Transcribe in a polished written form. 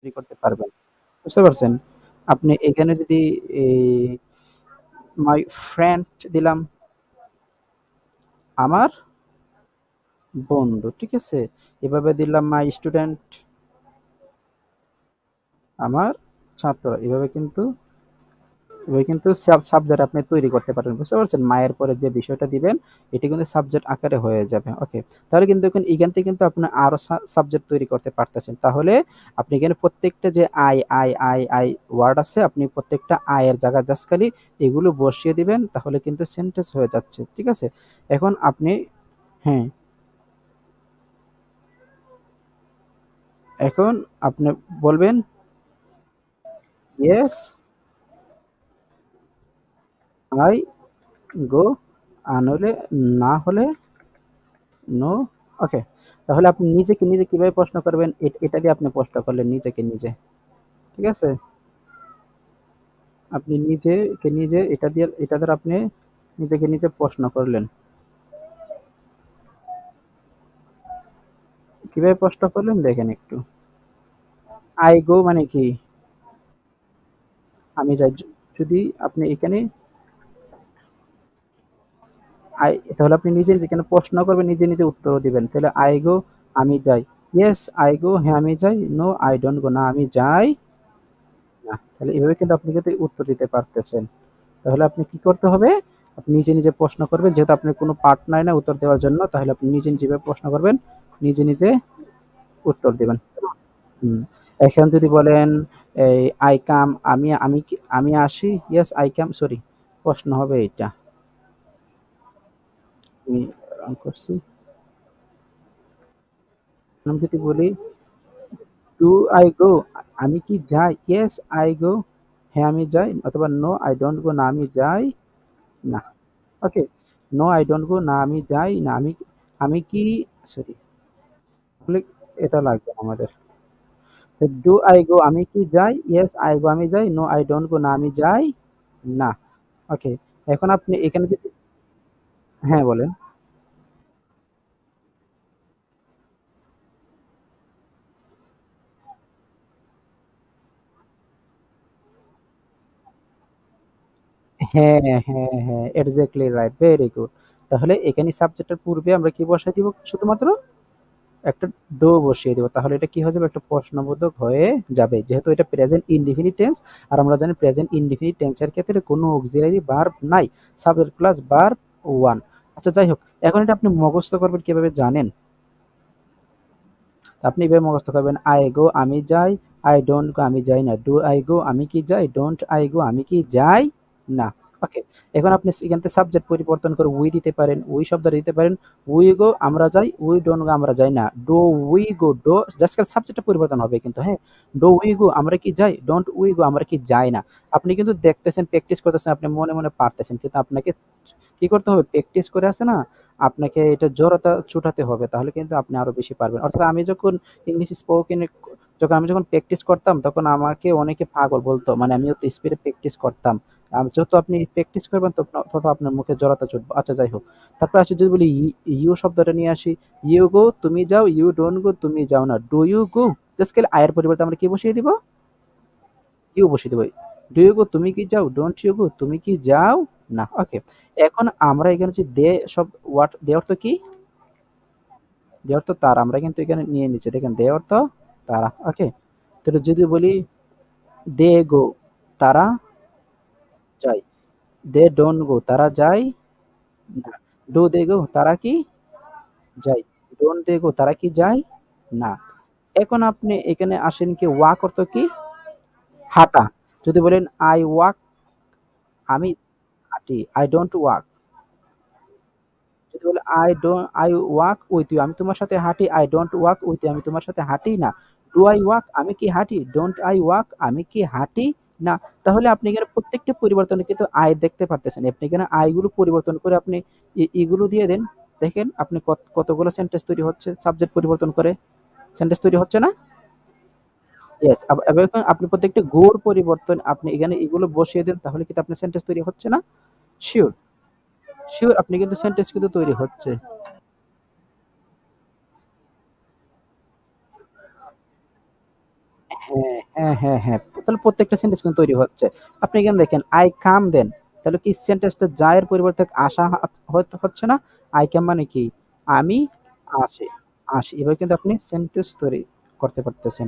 তৈরি করতে পারবেন। বুঝতে পারছেন? আপনি এখানে যদি এই মাই ফ্রেন্ড দিলাম, আমার বন্ধু, ঠিক আছে? এভাবে দিলাম মাই স্টুডেন্ট, আমার ছাত্র। এভাবে কিন্তু সাবজেক্ট আপনি তৈরি করতে পারেন। বুঝতে পারছেন? মায়ের পরে যে বিষয়টা দিবেন, এটি কিন্তু সাবজেক্ট আকারে হয়ে যাবে। ওকে। তাহলে কিন্তু এখন এখান থেকে কিন্তু আপনি আরো সাবজেক্ট তৈরি করতে পারতেছেন। তাহলে আপনি এখানে প্রত্যেকটা যে আই ওয়ার্ড আছে, আপনি প্রত্যেকটা আই এর জায়গায় জাস্ট খালি এগুলো বসিয়ে দিবেন, তাহলে কিন্তু সেন্টেন্স হয়ে যাচ্ছে। ঠিক আছে? এখন আপনি হ্যাঁ, এখন আপনি বলবেন ইয়েস আই গো, হলে না হলে নো। ওকে। তাহলে আপনি নিজেকে নিজে কিভাবে প্রশ্ন করবেন, এটা দিয়ে আপনি প্রশ্ন করলেন নিজেকে নিজে। ঠিক আছে? আপনি নিজেকে নিজে এটা দ্বারা আপনি নিজেকে নিজে প্রশ্ন করলেন। কিভাবে প্রশ্ন করলেন দেখেন একটু। আই গো মানে কি? আমি যাই। যদি আপনি এখানে তাহলে আপনি নিজে যেখানে প্রশ্ন করবেন নিজে নিজে উত্তরও দিবেন। তাহলে আই গো, আমি যাই। ইয়েস আই গো, হ্যাঁ আমি যাই। নো আই ডোন্ট গো, না আমি যাই না। তাহলে এভাবে কিন্তু আপনি কিন্তু উত্তর দিতে পারতেছেন। তাহলে আপনি কি করতে হবে? আপনি নিজে নিজে প্রশ্ন করবেন, যেহেতু আপনার কোনো পার্টনার না উত্তর দেওয়ার জন্য, তাহলে আপনি নিজে নিজে প্রশ্ন করবেন, নিজে নিজে উত্তর দিবেন। হুম। এখন যদি বলেন এই আই কাম, আমি আসি, ইয়েস আই কাম, সরি, প্রশ্ন হবে এইটা। আমি রান করছি। আমি যদি বলি ডু আই গো, আমি কি যাই, ইয়েস আই গো, হ্যাঁ আমি যাই, অথবা নো আই ডোন্ট গো, না আমি যাই না। ওকে। নো আই ডোন্ট গো, না আমি যাই না। আমি কি, সরি, তাহলে এটা লাগবে আমাদের। ডু আই গো, আমি কি যাই, ইয়েস আই গো, আমি যাই, নো আই ডোন্ট গো, না আমি যাই না। ওকে। এখন আপনি এখানে যদি হ্যাঁ বলেন। হ্যাঁ, হ্যাঁ, হ্যাঁ, এক্সাক্টলি রাইট, ভেরি গুড। তাহলে এখানে সাবজেক্টের পূর্বে আমরা কি বসাই দিব? শুধুমাত্র একটা ডো বসিয়ে দিব। তাহলে এটা কি হয়ে যাবে? একটা প্রশ্নবোধক হয়ে যাবে। যেহেতু এটা প্রেজেন্ট ইনডিফিনিট টেন্স, আর আমরা জানি প্রেজেন্ট ইনডিফিনিট টেন্সের ক্ষেত্রে কোনো অক্সিলারি ভার্ব নাই। Subject plus verb one. আচ্ছা যাই হোক, এখন এটা আপনি মুখস্থ করবেন কিভাবে জানেন? আপনি এভাবে মুখস্থ করবেন, আই গো আমি যাই, আই ডোন্ট গো আমি যাই না, ডু আই গো আমি কি যাই, ডোন্ট আই গো আমি কি যাই না। ওকে। এখন আপনি এখান থেকে সাবজেক্ট পরিবর্তন করে উই দিতে পারেন, উই শব্দ দিতে পারেন। উই গো আমরা যাই, উই ডোন্ট গো আমরা যাই না। Do we go, do just সাবজেক্টটা পরিবর্তন হবে কিন্তু, হ্যাঁ। ডো উই গো আমরা কি যাই, ডোন্ট উই গো আমরা কি যাই না। আপনি কিন্তু দেখতেছেন, প্র্যাকটিস করতেছেন, আপনি মনে মনে পারতেছেন, কিন্তু আপনাকে কি করতে হবে? প্র্যাকটিস করে আছে না, আপনাকে এটা জড়তা ছুটাতে হবে, তাহলে কিন্তু আপনি আরো বেশি পারবেন। অর্থাৎ আমি যখন ইংলিশ স্পোকেন যখন প্র্যাকটিস করতাম, তখন আমাকে অনেকে পাগল বলতো, মানে আমি তো স্পিডে প্র্যাকটিস করতাম। যত আপনি প্র্যাকটিস করবেন তত আপনার মুখে জড়তা ছুটবে। আচ্ছা যাই হোক, তারপর আসি যদি বলি ইউ শব্দটা নিয়ে আসি। ইউ গো তুমি যাও, ইউ ডোন্ট গো তুমি যাও না, ডু ইউ গো, জাস্ট খালি আয়ের পরিবর্তে আমরা কি বসিয়ে দিব? ইউ বসিয়ে দেবো। ডু ইউ গো তুমি কি যাও, ডোন্ট ইউ গো তুমি কি যাও না। ওকে। এখন আমরা এখানে হচ্ছে দে সব ওয়াট, দে অর্থ কি? দে অর্থ তারা, আমরা কিন্তু এখানে নিয়ে নিচ্ছি, দেখেন দে অর্থ তারা। ওকে। তাহলে যদি বলি দে গো, তারা যায়। দে ডোন্ট গো, তারা যায় না। ডু দে গো, তারা কি যায়। ডোন্ট দে গো, তারা কি যায় না। এখন আপনি এখানে আসেন কি, ওয়াক অর্থ কি? হাঁটা। যদি বলেন আই ওয়াক, আমি হাঁটি, আই ডোন্ট ওয়াক। যদি বলে আই ওয়াক উইথ ইউ, আমি তোমার সাথে হাঁটি, I don't walk with you, আমি তোমার সাথে হাঁটি না। ডু আই ওয়াক, আমি কি হাঁটি, ডোন্ট আই ওয়াক, আমি কি হাঁটি না। তাহলে আপনি এখানে প্রত্যেকটা পরিবর্তনে কিন্তু আই দেখতে পারতেছেন। আপনি এখানে আই গুলো পরিবর্তন করে আপনি এগুলো দিয়ে দেন, দেখেন আপনি কতগুলো সেন্টেন্স তৈরি হচ্ছে সাবজেক্ট পরিবর্তন করে। সেন্টেন্স তৈরি হচ্ছে না? ইয়েস। এখন আপনি প্রত্যেকটা গোর পরিবর্তন আপনি এখানে এগুলো বসিয়ে দেন, তাহলে কিন্তু আপনার সেন্টেন্স তৈরি হচ্ছে না? শিওর, শিওর, আপনি কিন্তু সেন্টেন্স কিন্তু তৈরি হচ্ছে। হ্যাঁ, হ্যাঁ। তাহলে প্রত্যেকটা সেন্টেন্স কিন্তু তৈরি হচ্ছে। আপনি এখানে দেখেন I come then তাহলে কি সেন্টেন্সটা যায়ের পরিবর্তে আসা হচ্ছে না? I come মানে কি? আমি আসি, এভাবে কিন্তু আপনি সেন্টেন্স তৈরি করতে পারতেছেন।